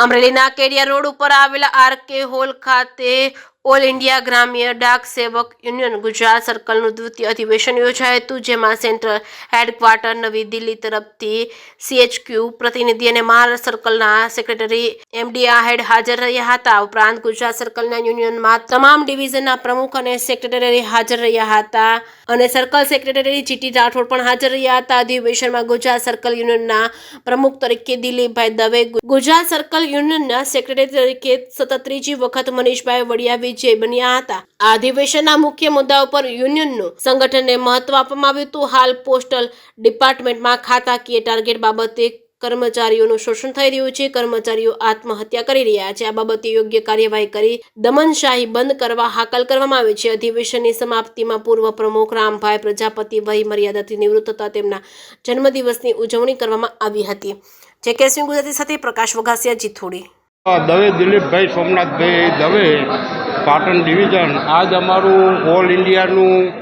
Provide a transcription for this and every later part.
અમરેલીના કેડિયા રોડ ઉપર આવેલા આરકે હોલ ખાતે ઓલ ઇન્ડિયા ગ્રામ્ય ડાક સેવક યુનિયન ગુજરાત સર્કલનું દ્વિતીય અધિવેશન યોજાયું હતું, જેમાં સેન્ટ્રલ હેડક્વાર્ટર નવી દિલ્હી તરફથી CHQ પ્રતિનિધિ અને મહારાષ્ટ્ર સર્કલના સેક્રેટરી MD આહેડ હાજર રહ્યા હતા. ઉપરાંત ગુજરાત સર્કલના યુનિયનમાં તમામ ડિવિઝનના પ્રમુખ અને સેક્રેટરી હાજર રહ્યા હતા અને સર્કલ સેક્રેટરી GT રાઠોડ પણ હાજર રહ્યા હતા. અધિવેશનમાં ગુજરાત સર્કલ યુનિયનના પ્રમુખ તરીકે દિલીપભાઈ દવે, ગુજરાત સર્કલ યુનિયનના સેક્રેટરી તરીકે સતત ત્રીજી વખત મનીષભાઈ વડિયા વિજય બન્યા હતા. આ અધિવેશનના મુખ્ય મુદ્દાઓ પર યુનિયનનું સંગઠનને મહત્વ આપવામાં આવ્યું હતું. હાલ પોસ્ટલ ડિપાર્ટમેન્ટમાં ખાતાકીય ટાર્ગેટ બાબતે કર્મચારીઓનું શોષણ થઈ રહ્યું છે. કર્મચારીઓ આત્મહત્યા કરી રહ્યા છે. આ બાબતે યોગ્ય કાર્યવાહી કરી દમનશાહી બંધ કરવા હાકલ કરવામાં આવી છે. અધિવેશનની સમાપ્તિમાં પૂર્વ પ્રમુખ રામભાઈ પ્રજાપતિ વહી મર્યાદાથી નિવૃત્ત થતા તેમના જન્મદિવસની ઉજવણી કરવામાં આવી હતી. JK ગુજરાતી સાથે પ્રકાશ વઘાસિયા, જીથોડી. દવે દિલીપભાઈ સોમનાથભાઈ દવે, પાટણ ડિવિઝન. આજ અમારું ઓલ ઇન્ડિયાનું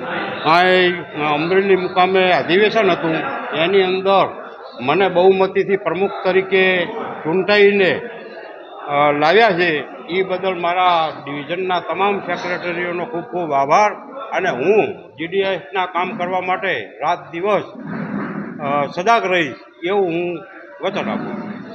અમરેલી મુકામે અધિવેશન હતું. એની અંદર મને બહુમતીથી પ્રમુખ તરીકે ચૂંટાઈને લાવ્યા છે. એ બદલ મારા ડિવિઝનના તમામ સેક્રેટરીઓનો ખૂબ ખૂબ આભાર. અને હું GDSના કામ કરવા માટે રાત દિવસ સજાગ રહીશ એવું હું વચન આપું.